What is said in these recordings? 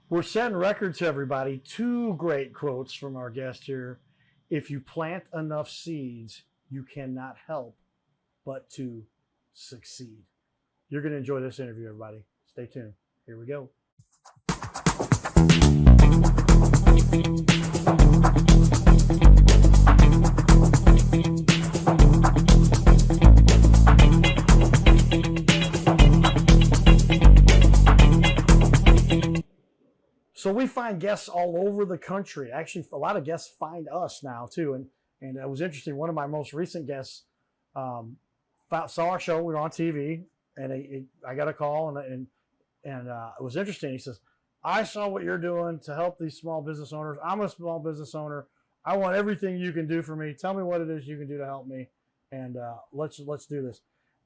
We're setting records, everybody. 2 great quotes from our guest here. If you plant enough seeds, you cannot help but to succeed. You're going to enjoy this interview, everybody. Stay tuned. Here we go. So we find guests all over the country. Actually, a lot of guests find us now too. And it was interesting. One of my most recent guests saw our show. We were on TV, and I got a call, and it was interesting. He says, "I saw what you're doing to help these small business owners. I'm a small business owner. I want everything you can do for me. Tell me what it is you can do to help me, and let's do this."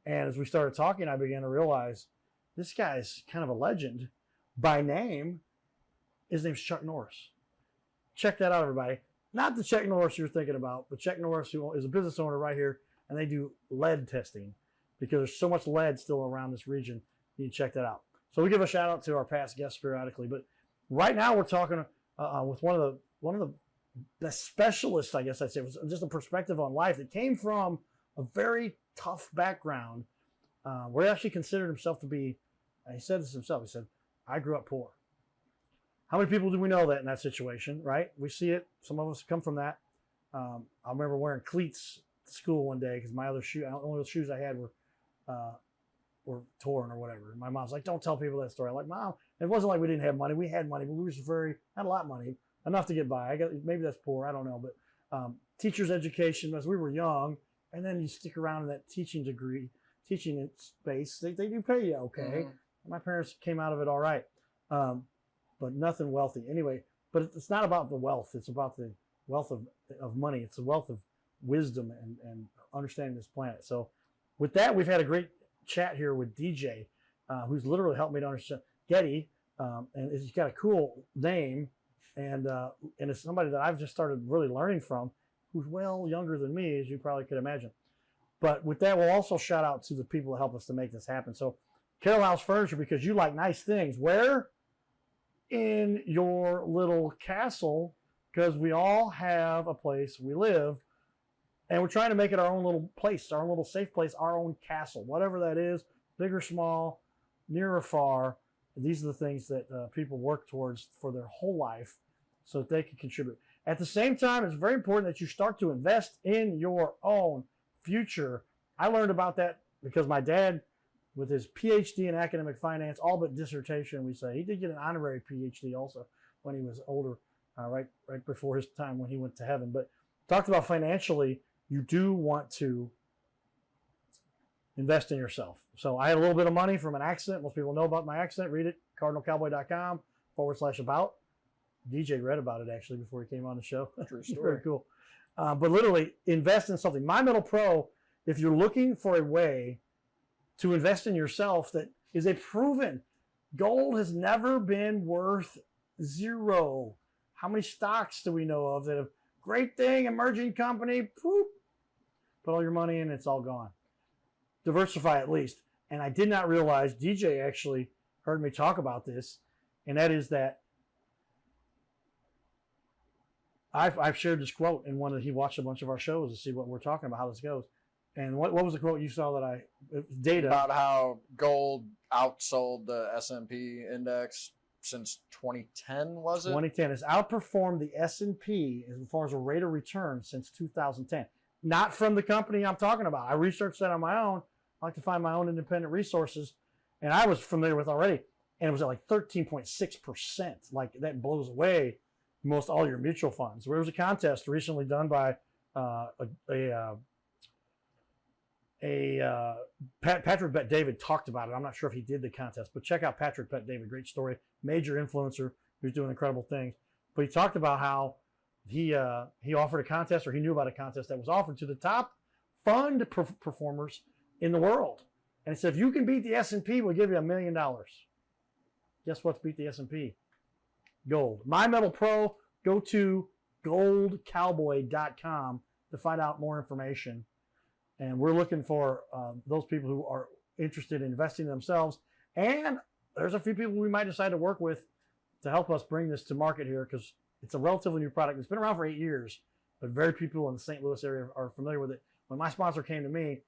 And as we started talking, I began to realize this guy's kind of a legend by name. His name's Chuck Norris. Check that out, everybody. Not the Chuck Norris you're thinking about, but Chuck Norris, who is a business owner right here, and they do lead testing because there's so much lead still around this region. You need to check that out. So we give a shout out to our past guests periodically, but right now we're talking with one of the specialists, I guess I'd say. It was just a perspective on life that came from a very tough background, where he actually considered himself to be. He said this himself. He said, "I grew up poor." How many people do we know that in that situation, right? We see it. Some of us come from that. I remember wearing cleats to school one day because my other only shoes I had were torn or whatever. And my mom's like, "Don't tell people that story." I'm like, "Mom, it wasn't like we didn't have money. We had money, but we were had a lot of money, enough to get by. Maybe that's poor. I don't know." But teacher's education, as we were young, and then you stick around in that teaching space, they do pay you okay. Mm-hmm. My parents came out of it all right. But nothing wealthy. Anyway, but it's not about the wealth. It's about the wealth of money. It's the wealth of wisdom and understanding this planet. So with that, we've had a great chat here with DJ, who's literally helped me to understand Goette, and he's got a cool name, and it's somebody that I've just started really learning from, who's well younger than me, as you probably could imagine. But with that, we'll also shout out to the people that help us to make this happen. So Carroll House Furniture, because you like nice things. Where? In your little castle, because we all have a place we live, and we're trying to make it our own little place, our own little safe place, our own castle, whatever that is, big or small, near or far. These are the things that people work towards for their whole life so that they can contribute. At the same time, it's very important that you start to invest in your own future. I learned about that because my dad, with his PhD in academic finance, all but dissertation, we say. He did get an honorary PhD also when he was older, right before his time when he went to heaven. But talked about financially, you do want to invest in yourself. So I had a little bit of money from an accident. Most people know about my accident. Read it, cardinalcowboy.com/about. DJ read about it actually before he came on the show. True story. Very cool. But literally, invest in something. My Metal Pro, if you're looking for a way to invest in yourself that is a proven, gold has never been worth zero. How many stocks do we know of that have great thing, emerging company, poof, put all your money in, it's all gone. Diversify at least. And I did not realize DJ actually heard me talk about this, and that is that I've shared this quote in one that he watched a bunch of our shows to see what we're talking about, how this goes. And what was the quote you saw that data? About how gold outsold the S&P index since 2010, was it? 2010 has outperformed the S&P as far as a rate of return since 2010. Not from the company I'm talking about. I researched that on my own. I like to find my own independent resources, and I was familiar with already. And it was at like 13.6%. Like that blows away most all your mutual funds. There was a contest recently done by Patrick Bet David talked about it. I'm not sure if he did the contest, but check out Patrick Bet David. Great story. Major influencer who's doing incredible things. But he talked about how he offered a contest, or he knew about a contest that was offered to the top fund performers in the world. And he said, if you can beat the S&P, we'll give you $1 million. Guess what's beat the S&P? Gold. My Metal Pro, go to goldcowboy.com to find out more information. And we're looking for those people who are interested in investing in themselves. And there's a few people we might decide to work with to help us bring this to market here, because it's a relatively new product. It's been around for 8 years, but very few people in the St. Louis area are familiar with it. When my sponsor came to me, a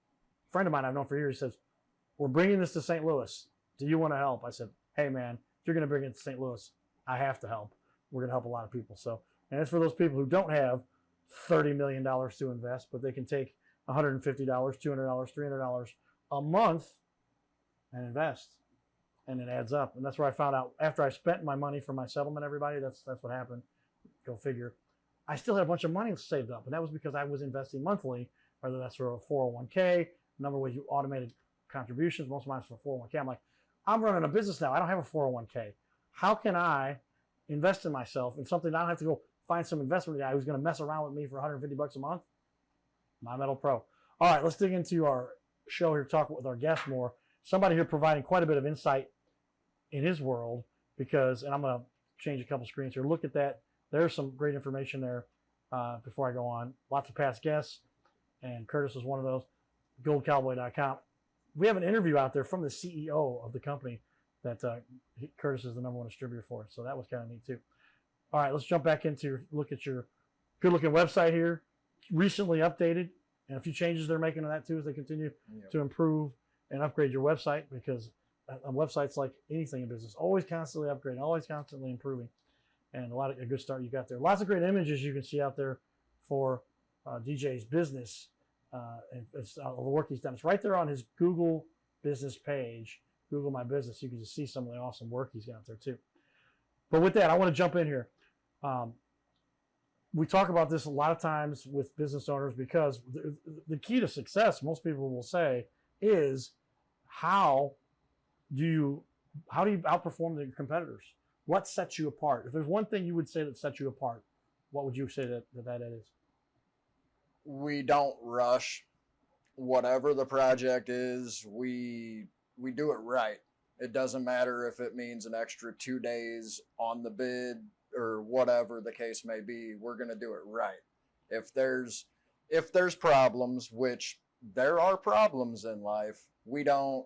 friend of mine I've known for years, says, we're bringing this to St. Louis. Do you want to help? I said, hey, man, if you're going to bring it to St. Louis, I have to help. We're going to help a lot of people. So, and it's for those people who don't have $30 million to invest, but they can take $150, $200, $300 a month and invest. And it adds up. And that's where I found out after I spent my money for my settlement, everybody, that's what happened. Go figure. I still had a bunch of money saved up. And that was because I was investing monthly, whether that's for a 401k, a number of ways you automated contributions. Most of mine is for 401k. I'm like, I'm running a business now. I don't have a 401k. How can I invest in myself in something I don't have to go find some investment guy who's going to mess around with me for $150 a month? My Metal Pro. All right, let's dig into our show here, talk with our guest more. Somebody here providing quite a bit of insight in his world, because, and I'm going to change a couple screens here. Look at that. There's some great information there before I go on. Lots of past guests, and Curtis is one of those. GoldCowboy.com. We have an interview out there from the CEO of the company that Curtis is the #1 distributor for. So that was kind of neat too. All right, let's jump back into look at your good-looking website here. Recently updated, and a few changes they're making to that too as they continue to improve and upgrade your website, because a website's like anything in business, always constantly upgrading, always constantly improving, and a good start you got there. Lots of great images you can see out there for DJ's business and it's, the work he's done. It's right there on his Google business page, Google My Business. You can just see some of the awesome work he's got there too. But with that, I want to jump in here. We talk about this a lot of times with business owners, because the key to success, most people will say, is how do you outperform your competitors? What sets you apart? If there's one thing you would say that sets you apart, what would you say that is? We don't rush. Whatever the project is, we do it right. It doesn't matter if it means an extra 2 days on the bid or whatever the case may be. We're going to do it right. If there's problems, which there are problems in life, we don't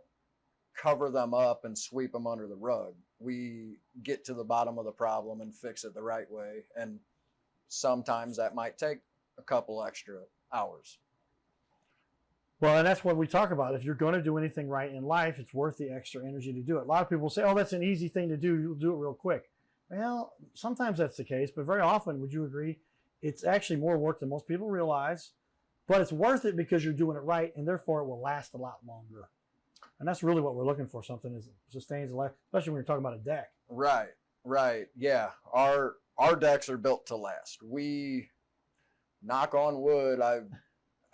cover them up and sweep them under the rug. We get to the bottom of the problem and fix it the right way. And sometimes that might take a couple extra hours. Well, and that's what we talk about. If you're going to do anything right in life, it's worth the extra energy to do it. A lot of people say, oh, that's an easy thing to do. You'll do it real quick. Well, sometimes that's the case, but very often, would you agree, it's actually more work than most people realize, but it's worth it because you're doing it right, and therefore it will last a lot longer. And that's really what we're looking for, something that sustains life, especially when you're talking about a deck. Right. Yeah. Our decks are built to last. We, knock on wood,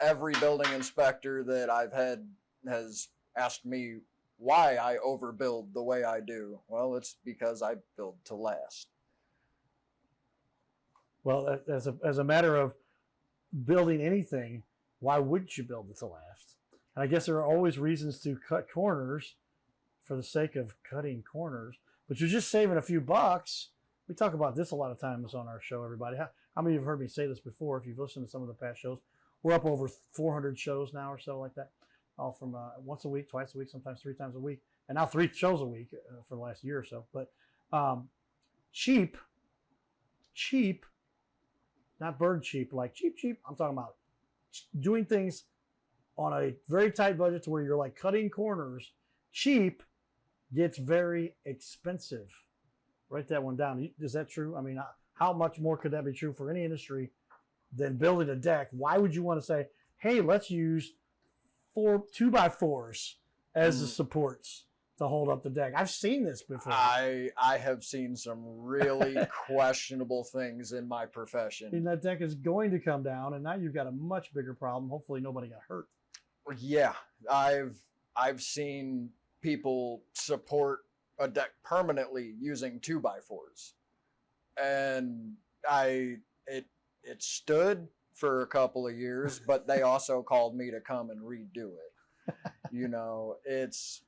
every building inspector that I've had has asked me why I overbuild the way I do. Well, it's because I build to last. Well, as a matter of building anything, why wouldn't you build it to last? And I guess there are always reasons to cut corners for the sake of cutting corners, but you're just saving a few bucks. We talk about this a lot of times on our show, everybody. How many of you have heard me say this before? If you've listened to some of the past shows, we're up over 400 shows now or so like that, all from once a week, twice a week, sometimes 3 times a week, and now 3 shows a week for the last year or so. But cheap, not bird cheap, like cheap. I'm talking about doing things on a very tight budget to where you're like cutting corners. Cheap gets very expensive. Write that one down. Is that true? I mean, how much more could that be true for any industry than building a deck? Why would you want to say, hey, let's use 2x4s as the supports to hold up the deck? I've seen this before. I have seen some really questionable things in my profession. And that deck is going to come down, and now you've got a much bigger problem. Hopefully nobody got hurt. Yeah, I've seen people support a deck permanently using 2x4s, and it stood for a couple of years, but they also called me to come and redo it. You know, it's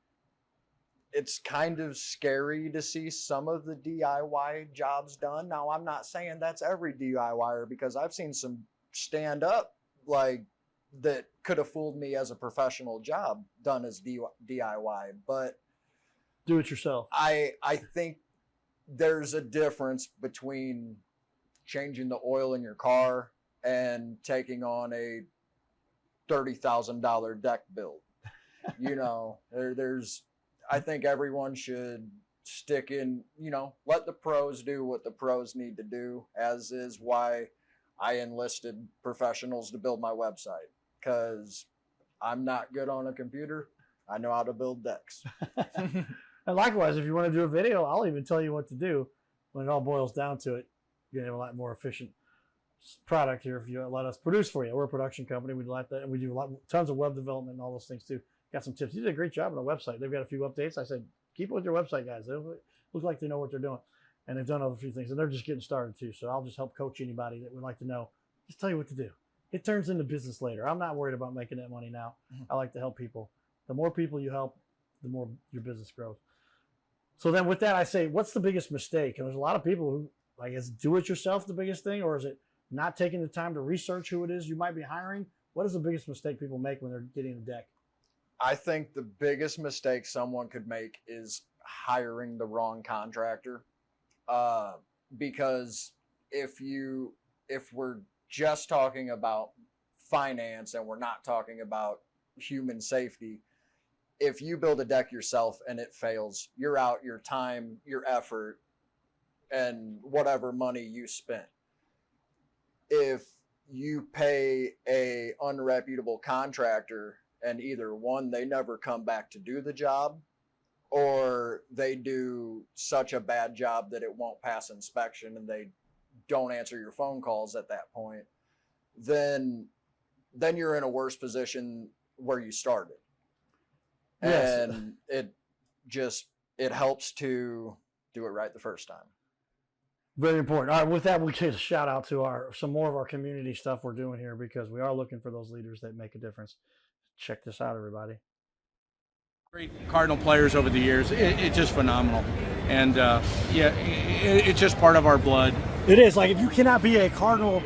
kind of scary to see some of the DIY jobs done. Now, I'm not saying that's every DIYer, because I've seen some stand up, like, that could have fooled me as a professional job done as DIY. But Do it yourself. I think there's a difference between changing the oil in your car and taking on a $30,000 deck build. You know, there's, I think everyone should stick in, you know, let the pros do what the pros need to do, as is why I enlisted professionals to build my website, because I'm not good on a computer. I know how to build decks. And likewise, if you want to do a video, I'll even tell you what to do when it all boils down to it. You have a lot more efficient product here if you let us produce for you. We're a production company. We like that, and we do tons of web development and all those things too. Got some tips. You did a great job on the website. They've got a few updates. I said, keep it with your website, guys. They look like they know what they're doing, and they've done other few things, and they're just getting started too. So I'll just help coach anybody that would like to know. Just tell you what to do. It turns into business later. I'm not worried about making that money now. I like to help people. The more people you help, the more your business grows. So then with that, I say, what's the biggest mistake? And there's a lot of people who, like, is do it yourself the biggest thing, or is it not taking the time to research who it is you might be hiring? What is the biggest mistake people make when they're getting a deck? I think the biggest mistake someone could make is hiring the wrong contractor. Because if we're just talking about finance and we're not talking about human safety, if you build a deck yourself and it fails, you're out your time, your effort, and whatever money you spent. If you pay a unreputable contractor and either one, they never come back to do the job, or they do such a bad job that it won't pass inspection and they don't answer your phone calls at that point, then you're in a worse position where you started. Yes. And it helps to do it right the first time. Very important. All right, with that, we'll give a shout out to some more of our community stuff we're doing here, because we are looking for those leaders that make a difference. Check this out, everybody. Great Cardinal players over the years. It's just phenomenal. And it's just part of our blood. It is. Like, if you cannot be a Cardinal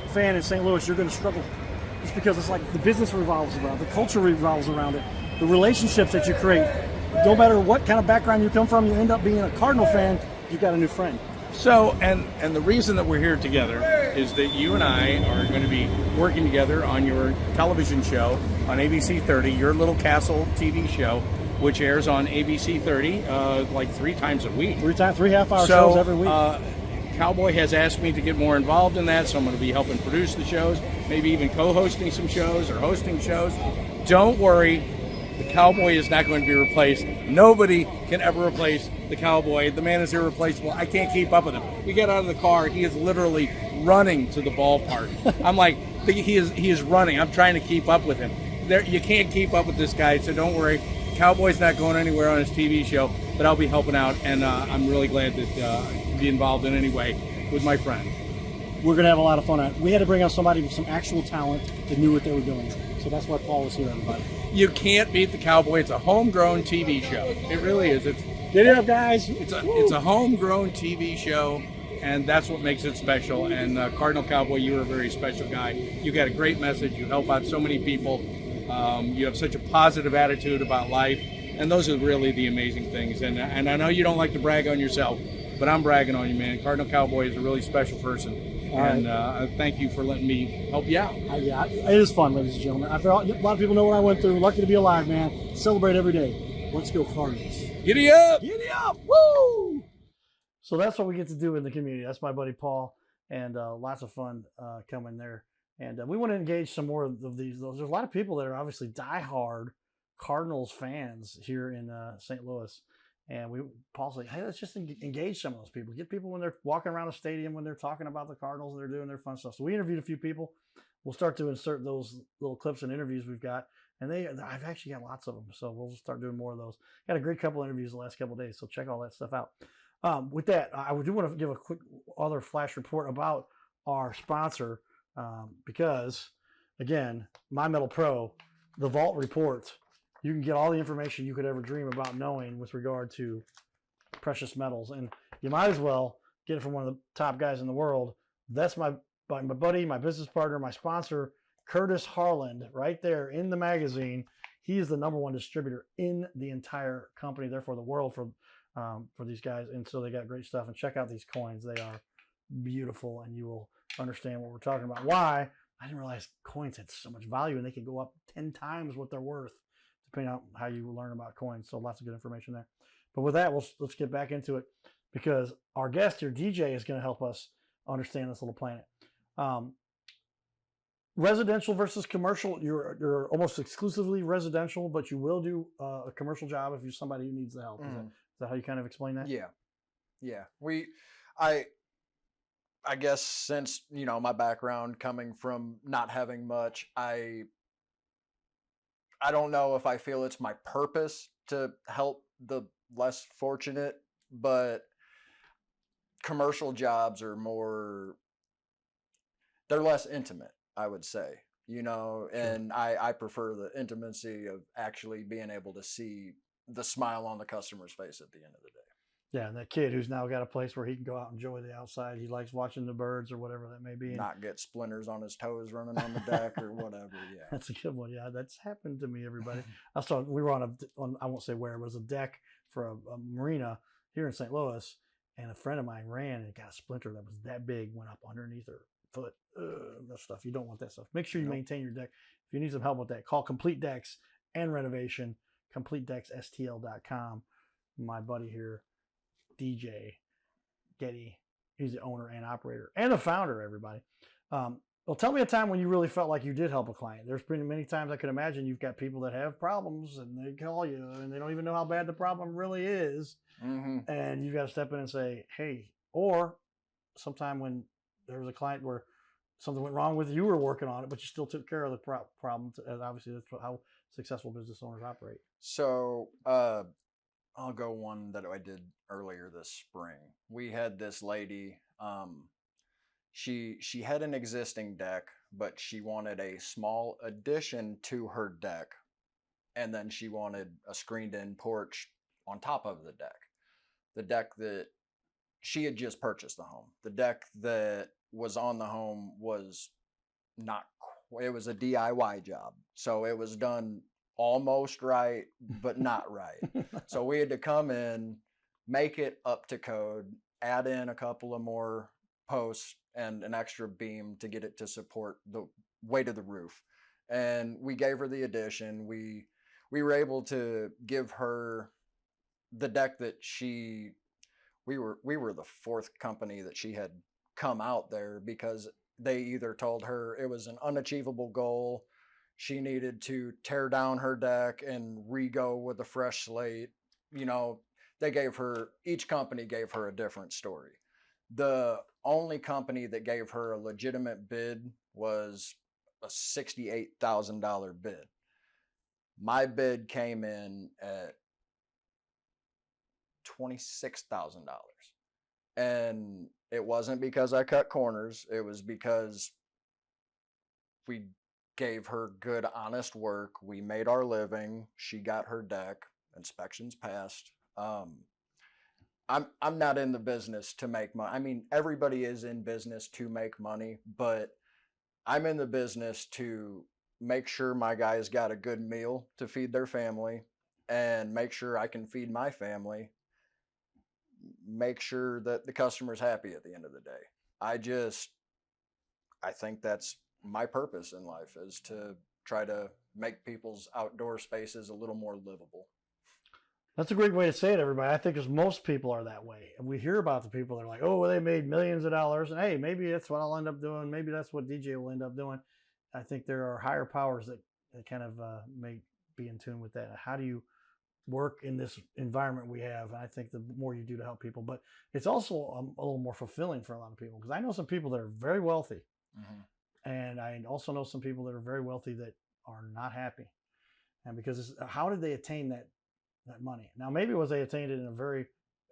fan in St. Louis, you're going to struggle. Just because it's like the business revolves around it, the culture revolves around it, the relationships that you create. No matter what kind of background you come from, you end up being a Cardinal fan, you've got a new friend. So, and the reason that we're here together is that you and I are going to be working together on your television show on ABC 30, your Little Castle TV show, which airs on ABC 30 like 3 times a week. 3 half-hour shows every week. Cowboy has asked me to get more involved in that, so I'm going to be helping produce the shows, maybe even co-hosting some shows or hosting shows. Don't worry, the Cowboy is not going to be replaced. Nobody can ever replace the Cowboy. The man is irreplaceable. I can't keep up with him. We get out of the car, he is literally running to the ballpark. I'm like, he is running. I'm trying to keep up with him. You can't keep up with this guy, so don't worry. Cowboy's not going anywhere on his TV show, but I'll be helping out, and I'm really glad that to be involved in any way with my friend. We're going to have a lot of fun. We had to bring out somebody with some actual talent that knew what they were doing. So that's why Paul was here, everybody. You can't beat the Cowboy. It's a homegrown TV show. It really is. Get it up, guys. It's a homegrown TV show, and that's what makes it special. And Cardinal Cowboy, you're a very special guy. You got a great message. You help out so many people. You have such a positive attitude about life, and those are really the amazing things. And I know you don't like to brag on yourself, but I'm bragging on you, man. Cardinal Cowboy is a really special person. And thank you for letting me help you out. Yeah, it is fun, ladies and gentlemen. I feel a lot of people know what I went through. Lucky to be alive, man. Celebrate every day. Let's go Cardinals. Giddy up! Giddy up! Woo! So that's what we get to do in the community. That's my buddy Paul, and lots of fun coming there. And we want to engage some more of these. There's a lot of people that are obviously diehard Cardinals fans here in St. Louis. And Paul's like, hey, let's just engage some of those people. Get people when they're walking around a stadium, when they're talking about the Cardinals and they're doing their fun stuff. So we interviewed a few people. We'll start to insert those little clips and interviews we've got. And I've actually got lots of them. So we'll start doing more of those. Got a great couple of interviews the last couple of days. So check all that stuff out. With that, I do want to give a quick other flash report about our sponsor. Because, again, My Metal Pro, the Vault Report, you can get all the information you could ever dream about knowing with regard to precious metals. And you might as well get it from one of the top guys in the world. That's my buddy, my business partner, my sponsor, Curtis Harland right there in the magazine. He is the #1 distributor in the entire company, therefore the world for these guys. And so they got great stuff. And check out these coins. They are beautiful, and you will understand what we're talking about. Why? I didn't realize coins had so much value, and they can go up 10 times what they're worth, depending on how you learn about coins. So lots of good information there. But with that, let's get back into it, because our guest here, DJ, is going to help us understand this little planet. Residential versus commercial. You're almost exclusively residential, but you will do a commercial job if you're somebody who needs the help. Is that how you kind of explain that? Yeah. I guess since, my background coming from not having much, I don't know if I feel it's my purpose to help the less fortunate, but commercial jobs are they're less intimate, I would say, and I prefer the intimacy of actually being able to see the smile on the customer's face at the end of the day. Yeah, and that kid who's now got a place where he can go out and enjoy the outside. He likes watching the birds or whatever that may be. Not get splinters on his toes running on the deck or whatever. Yeah, that's a good one. Yeah, that's happened to me, everybody. We were on I won't say where, it was a deck for a marina here in St. Louis, and a friend of mine ran and got a splinter that was that big, went up underneath her foot. That stuff. You don't want that stuff. Make sure you maintain your deck. If you need some help with that, call Complete Decks and Renovation, CompleteDecksSTL.com. My buddy here, DJ Goette, he's the owner and operator and the founder, everybody. Well, tell me a time when you really felt like you did help a client. There's been many times I can imagine you've got people that have problems and they call you and they don't even know how bad the problem really is. And you've got to step in and say, hey, or sometime when there was a client where something went wrong with you were working on it, but you still took care of the problem. And obviously that's how successful business owners operate. So, I'll go one that I did earlier this spring. We had this lady, she had an existing deck, but she wanted a small addition to her deck. And then she wanted a screened in porch on top of the deck. The deck that she had just purchased the home. The deck that was on the home was it was a DIY job. So it was done almost right, but not right. So we had to come in, make it up to code, add in a couple of more posts and an extra beam to get it to support the weight of the roof. And we gave her the addition. We were able to give her the deck that we were the fourth company that she had come out there, because they either told her it was an unachievable goal, she needed to tear down her deck and re-go with a fresh slate. Each company gave her a different story. The only company that gave her a legitimate bid was a $68,000 bid. My bid came in at $26,000. And it wasn't because I cut corners. It was because we gave her good, honest work. We made our living. She got her deck. Inspections passed. I'm not in the business to make money. I mean, everybody is in business to make money, but I'm in the business to make sure my guys got a good meal to feed their family, and make sure I can feed my family. Make sure that the customer's happy at the end of the day. I think that's my purpose in life, is to try to make people's outdoor spaces a little more livable. That's a great way to say it, everybody. I think because most people are that way. And we hear about the people that are like, oh, well, they made millions of dollars. And hey, maybe that's what I'll end up doing. Maybe that's what DJ will end up doing. I think there are higher powers that kind of may be in tune with that. How do you work in this environment we have? And I think the more you do to help people, but it's also a little more fulfilling for a lot of people, because I know some people that are very wealthy. And I also know some people that are very wealthy that are not happy. And because how did they attain that money? Now, maybe it was they attained it in a very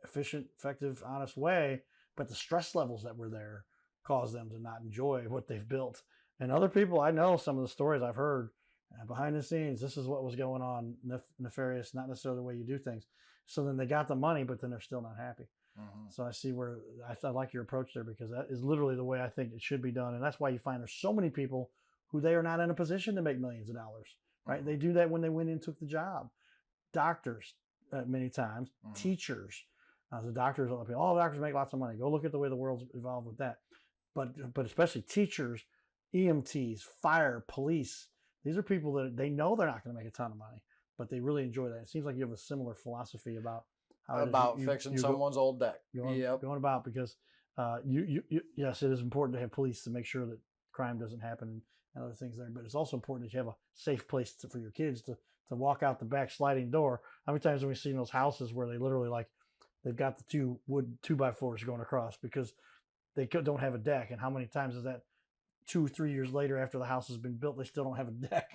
efficient, effective, honest way, but the stress levels that were there caused them to not enjoy what they've built. And other people, I know some of the stories I've heard behind the scenes, this is what was going on, nefarious, not necessarily the way you do things. So then they got the money, but then they're still not happy. So I see where I like your approach there, because that is literally the way I think it should be done. And that's why you find there's so many people who they are not in a position to make millions of dollars, right? They do that when they went in and took the job. Doctors, many times, teachers. The doctors, all doctors make lots of money. Go look at the way the world's evolved with that. But especially teachers, EMTs, fire, police. These are people that they know they're not going to make a ton of money, but they really enjoy that. It seems like you have a similar philosophy about how fixing someone's old deck. Going about, because yes, it is important to have police to make sure that crime doesn't happen and other things there. But it's also important that you have a safe place for your kids to walk out the back sliding door. How many times have we seen those houses where they literally they've got the two wood 2x4s going across because they don't have a deck? And how many times is that 2-3 years later after the house has been built, they still don't have a deck?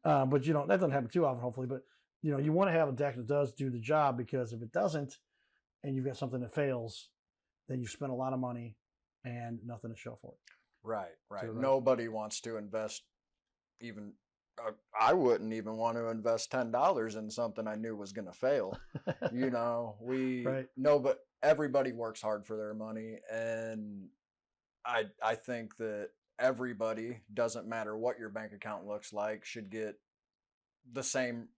But that doesn't happen too often, hopefully. But you want to have a deck that does do the job, because if it doesn't and you've got something that fails, then you've spent a lot of money and nothing to show for it. Right. So, Nobody wants to invest even. I wouldn't even want to invest $10 in something I knew was going to fail. Right. No, but everybody works hard for their money, and I think that everybody, doesn't matter what your bank account looks like, should get the same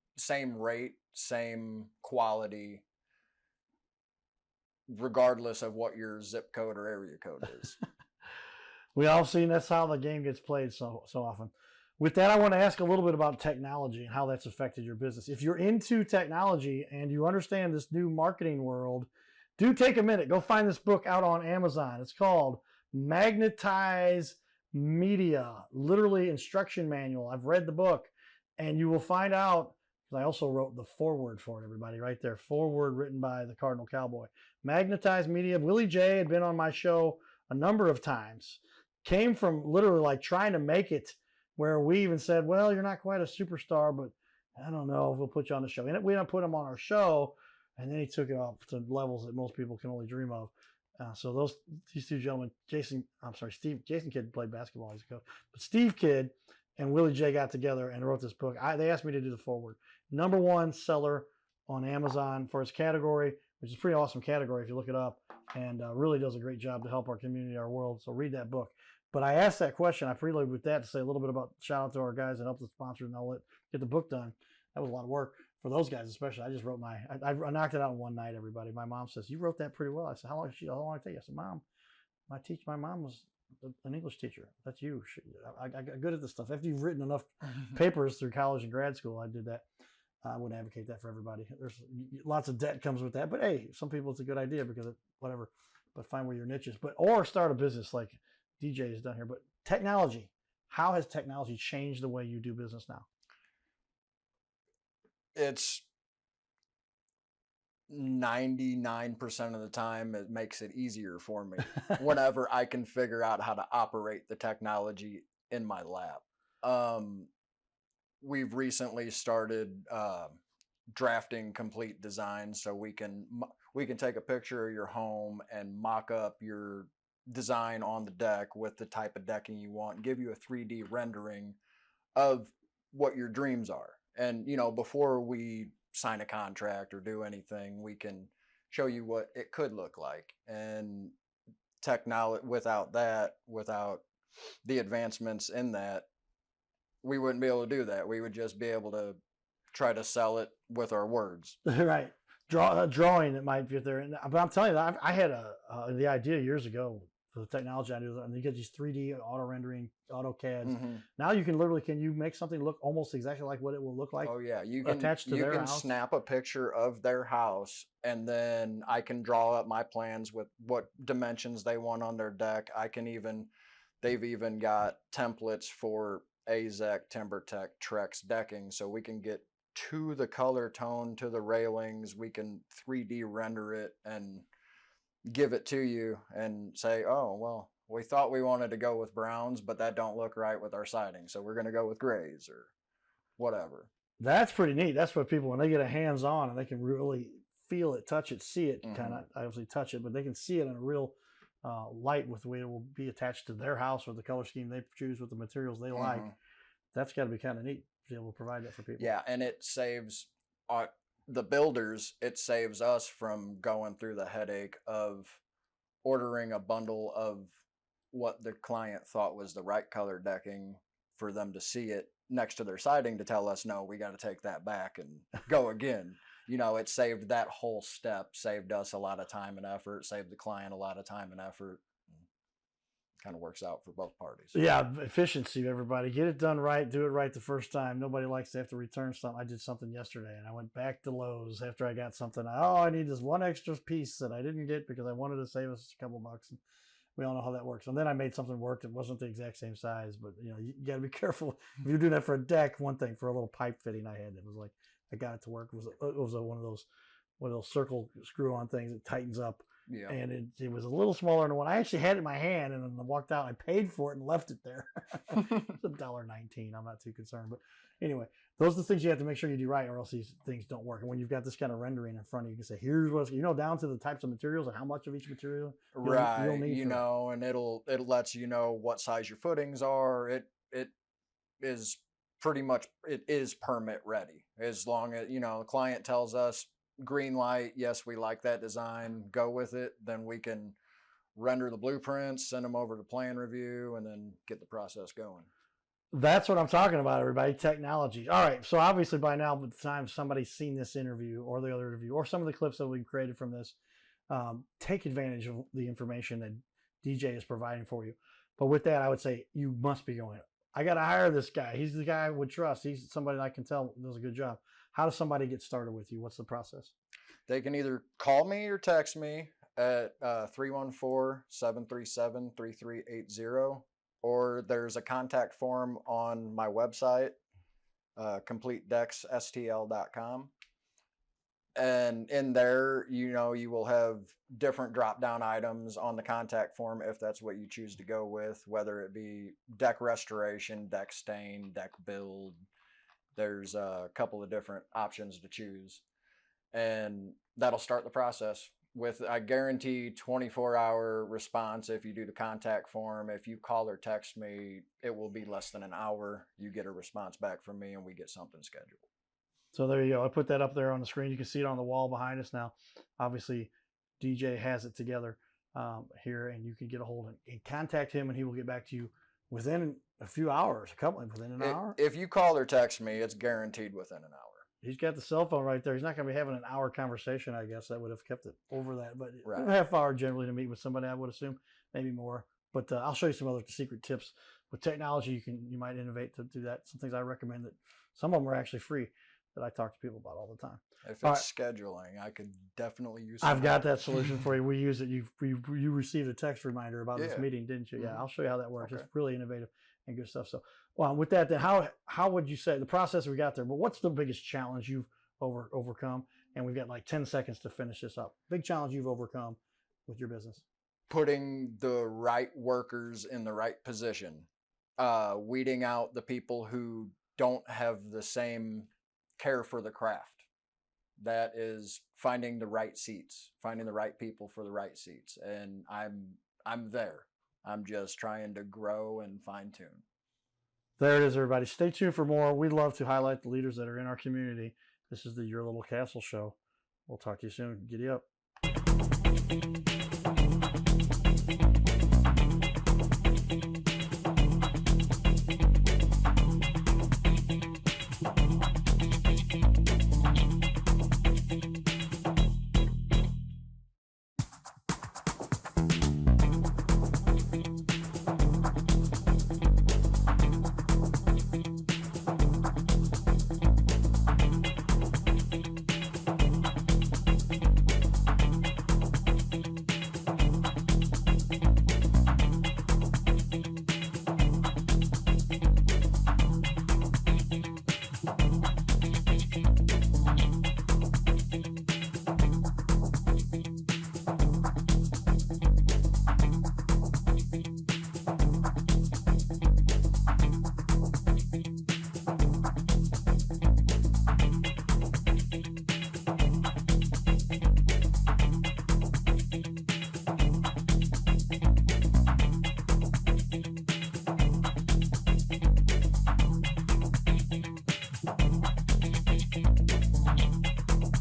rate, same quality, regardless of what your zip code or area code is. We all seen that's how the game gets played so often. With that, I want to ask a little bit about technology and how that's affected your business. If you're into technology and you understand this new marketing world, do take a minute. Go find this book out on Amazon. It's called Magnetize Media, literally instruction manual. I've read the book, and you will find out, because I also wrote the foreword for it, everybody, right there. Foreword written by the Cardinal Cowboy. Magnetize Media. Willie J had been on my show a number of times. Came from literally trying to make it, where we even said, well, you're not quite a superstar, but I don't know if we'll put you on the show. And we don't put him on our show, and then he took it up to levels that most people can only dream of. So these two gentlemen, Jason Kidd played basketball years ago, but Steve Kidd and Willie J got together and wrote this book. They asked me to do the foreword. #1 seller on Amazon for its category, which is a pretty awesome category if you look it up, and really does a great job to help our community, our world. So read that book. But I asked that question. I preloaded with that to say a little bit about, shout out to our guys that helped the sponsors and all get the book done. That was a lot of work for those guys, especially. I just wrote I knocked it out in one night, everybody. My mom says, you wrote that pretty well. I said, how long did it take? I said, Mom, my mom was an English teacher. That's you. I got good at this stuff. After you've written enough papers through college and grad school, I did that. I wouldn't advocate that for everybody. There's lots of debt comes with that. But hey, some people it's a good idea because whatever. But find where your niche is. Or start a business like DJ has done here. But technology, how has technology changed the way you do business now? It's 99% of the time it makes it easier for me whenever I can figure out how to operate the technology in my lab. We've recently started drafting complete designs, so we can take a picture of your home and mock up your design on the deck with the type of decking you want, give you a 3D rendering of what your dreams are. And before we sign a contract or do anything, we can show you what it could look like. And technology, without the advancements in that, we wouldn't be able to do that. We would just be able to try to sell it with our words. Right. Drawing that might be there. But I'm telling you, I had the idea years ago for the technology I do. And you get these 3D auto rendering, AutoCADs. Mm-hmm. Now you can you make something look almost exactly like what it will look like? Oh yeah, you can attached to their house. Snap a picture of their house, and then I can draw up my plans with what dimensions they want on their deck. They've even got templates for AZEK, TimberTech, Trex decking, so we can get to the color tone, to the railings. We can 3D render it and give it to you and say, oh, well, we thought we wanted to go with browns, but that don't look right with our siding, so we're going to go with grays or whatever. That's pretty neat. That's what people, when they get a hands-on and they can really feel it, touch it, see it, kind of obviously touch it, but they can see it in a real light with the way it will be attached to their house or the color scheme they choose with the materials they like. That's got to be kind of neat to be able to provide that for people. Yeah, and it saves the builders, it saves us from going through the headache of ordering a bundle of what the client thought was the right color decking for them to see it next to their siding to tell us, no, we got to take that back and go again. You know, it saved that whole step, saved us a lot of time and effort, saved the client a lot of time and effort. Kind of works out for both parties. Yeah, efficiency, everybody. Get it done right. Do it right the first time. Nobody likes to have to return something. I did something yesterday, and I went back to Lowe's after I got something. I need this one extra piece that I didn't get because I wanted to save us a couple bucks. And we all know how that works. And then I made something work that wasn't the exact same size, but you know, you got to be careful. If you're doing that for a deck, one thing. For a little pipe fitting I had, it was like I got it to work. It was one of those circle screw-on things that tightens up. Yeah. And it was a little smaller than the one I actually had it in my hand, and then I walked out. I paid for it and left it there. It's $1.19. I'm not too concerned, but anyway, those are the things you have to make sure you do right, or else these things don't work. And when you've got this kind of rendering in front of you, you can say, "Here's what down to the types of materials and how much of each material you'll need." You know, and it lets you know what size your footings are. It is pretty much permit ready as long as the client tells us, green light, yes, we like that design, go with it, then we can render the blueprints, send them over to plan review, and then get the process going. That's what I'm talking about, everybody. Technology. All right. So obviously by now, by the time somebody's seen this interview or the other interview or some of the clips that we created from this, take advantage of the information that DJ is providing for you. But with that, I would say you must be going, I got to hire this guy. He's the guy I would trust. He's somebody that I can tell does a good job. How does somebody get started with you? What's the process? They can either call me or text me at 314-737-3380, or there's a contact form on my website, completedecksstl.com. And in there, you will have different drop-down items on the contact form if that's what you choose to go with, whether it be deck restoration, deck stain, deck build. There's a couple of different options to choose, and that'll start the process with, I guarantee, 24-hour response if you do the contact form. If you call or text me, it will be less than an hour. You get a response back from me and we get something scheduled. So there you go. I put that up there on the screen. You can see it on the wall behind us now. Obviously, DJ has it together here, and you can get a hold of him and contact him, and he will get back to you within a few hours, within an hour. If you call or text me, it's guaranteed within an hour. He's got the cell phone right there. He's not going to be having an hour conversation, I guess. That would have kept it over that. But right. A half hour generally to meet with somebody, I would assume, maybe more. But I'll show you some other secret tips. With technology, you might innovate to do that. Some things I recommend, that some of them are actually free, that I talk to people about all the time. If it's scheduling, I could definitely use it. I've got that solution for you. We use it. You received a text reminder about this Yeah. meeting, didn't you? Yeah, Mhm. I'll show you how that works. Okay. It's really innovative and good stuff. So, with that, then how would you say the process we got there? But what's the biggest challenge you've overcome? And we've got like 10 seconds to finish this up. Big challenge you've overcome with your business. Putting the right workers in the right position, weeding out the people who don't have the same care for the craft. That is finding the right seats, finding the right people for the right seats. And I'm there. I'm just trying to grow and fine tune. There it is, everybody. Stay tuned for more. We love to highlight the leaders that are in our community. This is the Your Little Castle Show. We'll talk to you soon. Giddy up.